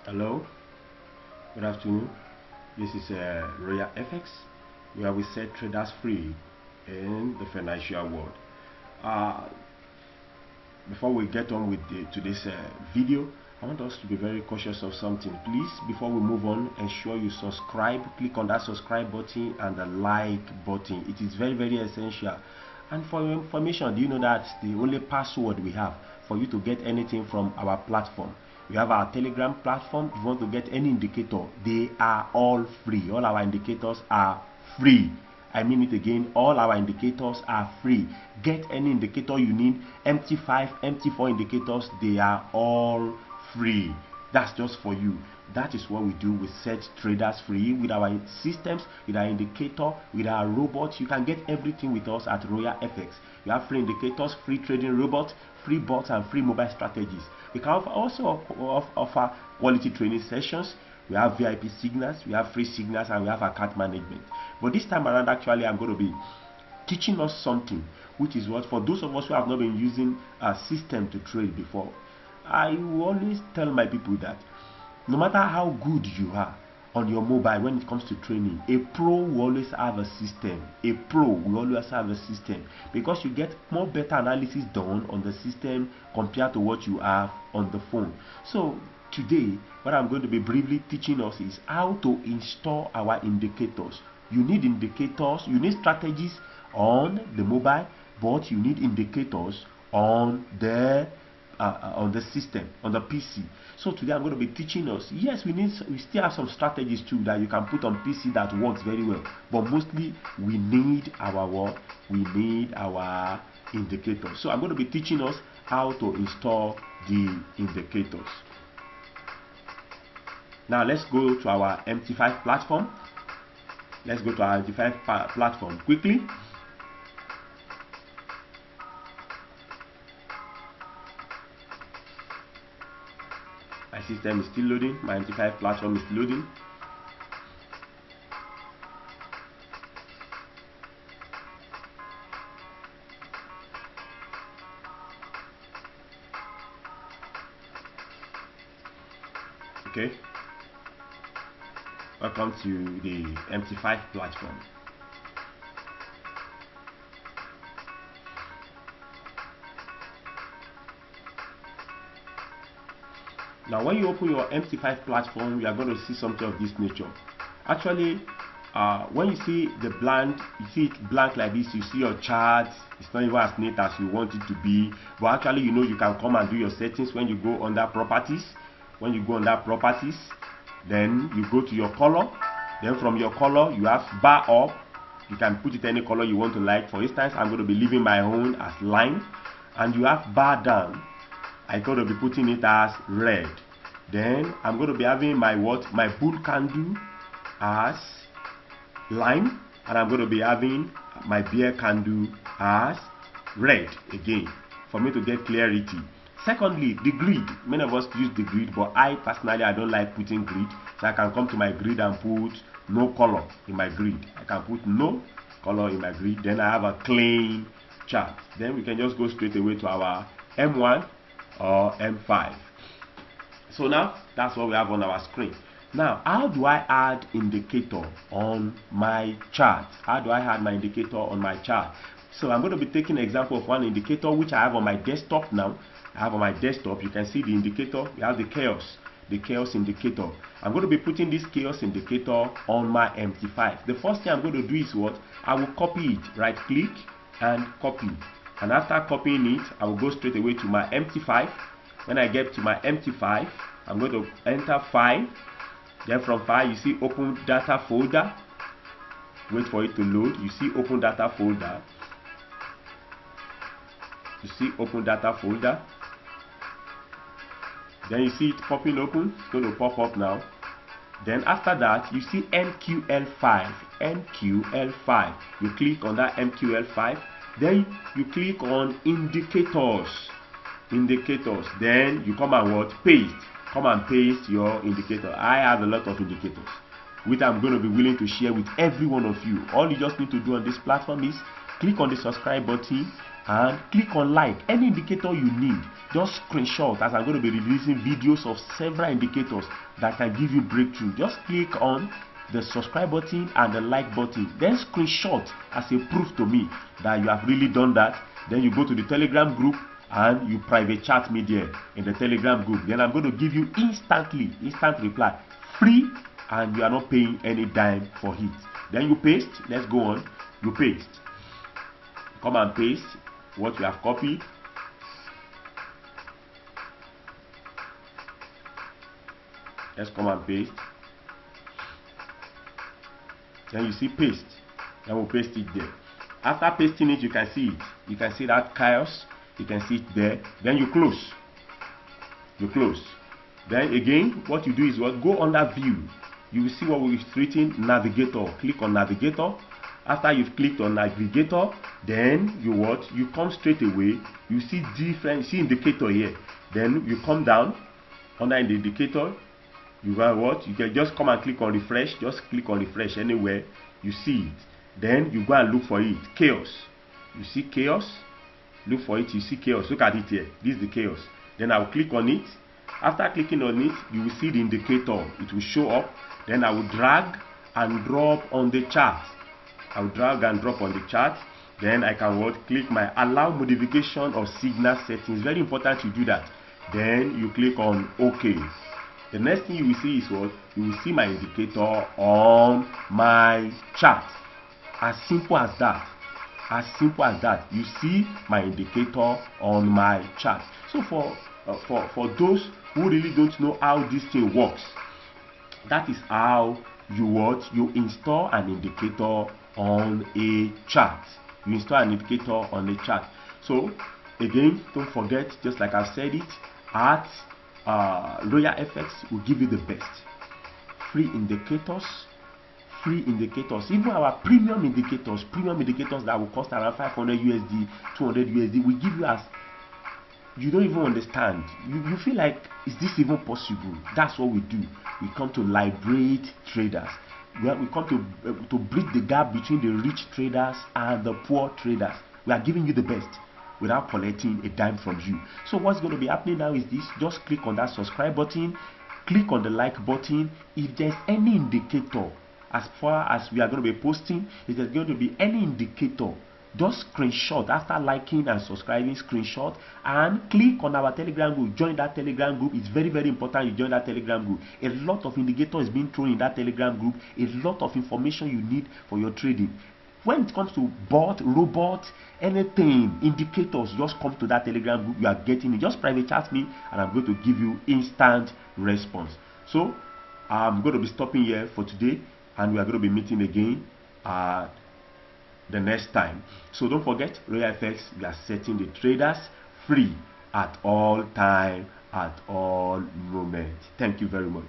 Hello, good afternoon. This is Royal FX, where we set traders free in the financial world. Uh, Before we get on with today's video, I want us to be very cautious of something. Please, before we move on, ensure you subscribe. Click on that subscribe button and the like button. It is very, very essential. And for your information, do you know that the only password we have for you to get anything from our platform? We have our Telegram platform. If you want to get any indicator, they are all free. All our indicators are free. I mean it again, all our indicators are free. Get any indicator you need, MT5, MT4 indicators, they are all free. That's just for you. That is what we do. We set traders free with our systems, with our indicator, with our robots. You can get everything with us at Royal FX. We have free indicators, free trading robots, free bots, and free mobile strategies. We can also offer quality training sessions. We have VIP signals, we have free signals, and we have account management. But this time around, actually, I'm going to be teaching us something, which is what, for those of us who have not been using a system to trade before, I will always tell my people that no matter how good you are on your mobile when it comes to training, a pro will always have a system. A pro will always have a system, because you get more better analysis done on the system compared to what you have on the phone. So today, what I'm going to be briefly teaching us is how to install our indicators. You need indicators, you need strategies on the mobile, but you need indicators on the system, on the PC. So today I'm going to be teaching us. Yes, we still have some strategies too that you can put on PC that works very well, but mostly we need our what? We need our indicators. So I'm going to be teaching us how to install the indicators. Now let's go to our MT5 platform. Let's go to our MT5 platform quickly. My system is still loading. My MT5 platform is loading. Okay. Welcome to the MT5 platform. Now when you open your MT5 platform, you are going to see something of this nature. Actually, when you see the blank, you see it blank like this, you see your chart. It's not even as neat as you want it to be, but actually, you know, you can come and do your settings when you go under properties. When you go under properties, then you go to your color. Then from your color, you have bar up. You can put it any color you want to like. For instance, I'm going to be leaving my own as line. And you have bar down. I'm going to be putting it as red. Then I'm going to be having my bull candle as line. And I'm going to be having my bear candle as red again, for me to get clarity. Secondly, the grid. Many of us use the grid, but I personally, I don't like putting grid. So I can come to my grid and put no color in my grid. I can put no color in my grid. Then I have a clean chart. Then we can just go straight away to our M1 or M5. So now, that's what we have on our screen. Now, how do I add indicator on my chart? How do I add my indicator on my chart? So I'm going to be taking an example of one indicator which I have on my desktop now. I have on my desktop, you can see the indicator. We have the chaos indicator. I'm going to be putting this chaos indicator on my MT5. The first thing I'm going to do is what? I will copy it. Right click and copy. And after copying it, I will go straight away to my MT5. When I get to my MT5, I'm going to enter file. Then from file, you see open data folder. Wait for it to load. You see open data folder. You see open data folder. Then you see it popping open. It's going to pop up now. Then after that, you see MQL file. MQL file. You click on that MQL file. Then you click on indicators. Indicators. Then you come and what? Paste. Come and paste your indicator. I have a lot of indicators, which I'm going to be willing to share with every one of you. All you just need to do on this platform is click on the subscribe button and click on like. Any indicator you need, just screenshot, as I'm going to be releasing videos of several indicators that can give you breakthrough. Just click on the subscribe button and the like button, then screenshot as a proof to me that you have really done that. Then you go to the Telegram group and you private chat me there in the Telegram group. Then I'm going to give you instant reply, free, and you are not paying any dime for it. Then you paste. Let's go on. You paste. Come and paste what you have copied. Let's come and paste. Then you see paste. Then we'll paste it there. After pasting it, you can see it. You can see that chaos. You can see it there. Then you close. You close. Then again, what you do is what? Go under view. You will see what we've written, navigator. Click on navigator. After you've clicked on navigator, then you what? You come straight away. You see different, see indicator here. Then you come down under the indicator. You got what? You can just come and click on refresh. Just click on refresh anywhere. You see it. Then you go and look for it. Chaos. You see chaos. Look for it. You see chaos. Look at it here. This is the chaos. Then I will click on it. After clicking on it, you will see the indicator. It will show up. Then I will drag and drop on the chart. I will drag and drop on the chart. Then I can what? Click my allow modification of signal settings. Very important you do that. Then you click on OK. The next thing you will see is what? You will see my indicator on my chart. As simple as that. As simple as that. You see my indicator on my chart. So for those who really don't know how this thing works, that is how you install an indicator on a chart. You install an indicator on a chart. So again, don't forget, just like I've said it, at Royal FX will give you the best free indicators. Even our premium indicators that will cost around 500 USD, 200 USD, we give you as you don't even understand. You feel like, is this even possible? That's what we do. We come to liberate traders. We come to bridge the gap between the rich traders and the poor traders. We are giving you the best without collecting a dime from you. So what's going to be happening now is this. Just click on that subscribe button, click on the like button. If there's any indicator, as far as we are going to be posting, if there's going to be any indicator, just screenshot. After liking and subscribing, screenshot and click on our Telegram group. Join that Telegram group. It's very, very important you join that Telegram group. A lot of indicators being thrown in that Telegram group. A lot of information you need for your trading. When it comes to bot, robot, anything, indicators, just come to that Telegram group. You are getting it. Just private chat me and I'm going to give you instant response. So I'm going to be stopping here for today, and we are going to be meeting again the next time. So don't forget, Royal FX, we are setting the traders free at all time, at all moment. Thank you very much.